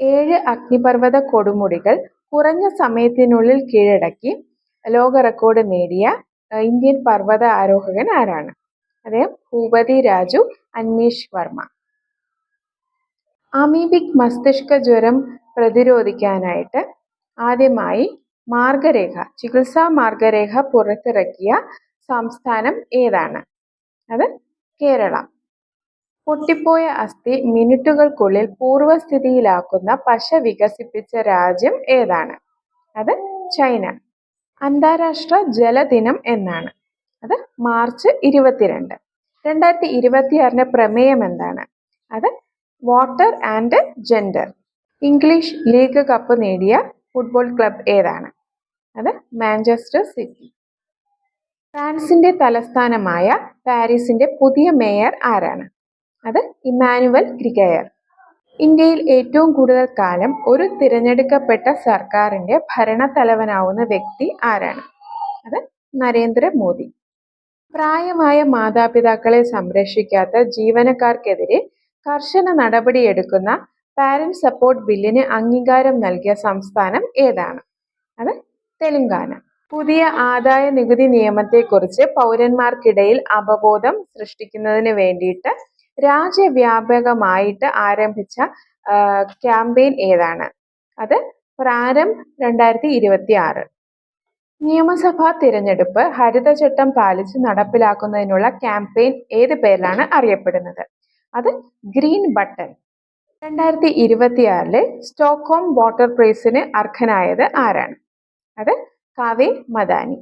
7 അഗ്നിപർവ്വത കൊടുമുടികൾ കുറഞ്ഞ സമയത്തിനുള്ളിൽ കീഴടക്കി ലോക റെക്കോർഡ് നേടിയ ഇന്ത്യൻ പർവ്വത ആരോഹകൻ ആരാണ്? അദ്ദേഹം ഭൂപതി രാജു അന്മേഷ് വർമ്മ. അമീബിക് മസ്തിഷ്ക ജ്വരം പ്രതിരോധിക്കാനായിട്ട് ആദ്യമായി ചികിത്സാ മാർഗരേഖ പുറത്തിറക്കിയ സംസ്ഥാനം ഏതാണ്? അത് കേരളം. പൊട്ടിപ്പോയ അസ്ഥി മിനിറ്റുകൾക്കുള്ളിൽ പൂർവ്വസ്ഥിതിയിലാക്കുന്ന പശ വികസിപ്പിച്ച രാജ്യം ഏതാണ്? അത് ചൈന. അന്താരാഷ്ട്ര ജലദിനം എന്നാണ്? അത് മാർച്ച് 22. 2026 പ്രമേയം എന്താണ്? അത് water and gender. English league cup നേടിയ ഫുട്ബോൾ ക്ലബ് ഏതാണ്? അത് മാഞ്ചസ്റ്റർ സിറ്റി. ഫ്രാൻസിന്റെ തലസ്ഥാനമായ പാരീസിന്റെ പുതിയ മേയർ ആരാണ്? അത് ഇമ്മാനുവൽ ഗ്രിഗയർ. ഇന്ത്യയിൽ ഏറ്റവും കൂടുതൽ കാലം ഒരു തിരഞ്ഞെടുക്കപ്പെട്ട സർക്കാരിന്റെ ഭരണത്തലവനാവുന്ന വ്യക്തി ആരാണ്? അത് നരേന്ദ്രമോദി. പ്രായമായ മാതാപിതാക്കളെ സംരക്ഷിക്കാത്ത ജീവനക്കാർക്കെതിരെ കർശന നടപടിയെടുക്കുന്ന പാരന്റ് സപ്പോർട്ട് ബില്ലിന് അംഗീകാരം നൽകിയ സംസ്ഥാനം ഏതാണ്? അത് തെലുങ്കാന. പുതിയ ആദായ നികുതി നിയമത്തെക്കുറിച്ച് പൗരന്മാർക്കിടയിൽ അവബോധം സൃഷ്ടിക്കുന്നതിന് വേണ്ടിയിട്ട് രാജ്യവ്യാപകമായിട്ട് ആരംഭിച്ച ക്യാമ്പയിൻ ഏതാണ്? അത് പ്രാരംഭ് 2026. നിയമസഭാ തിരഞ്ഞെടുപ്പ് ഹരിതചട്ടം പാലിച്ച് നടപ്പിലാക്കുന്നതിനുള്ള ക്യാമ്പയിൻ ഏത് പേരിലാണ് അറിയപ്പെടുന്നത്? അത് ഗ്രീൻ ബട്ടൺ. 2026 സ്റ്റോക്ക്ഹോം വാട്ടർ പ്രൈസിന് അർഹനായത് ആരാണ്? അത് കാവേ മദാനി.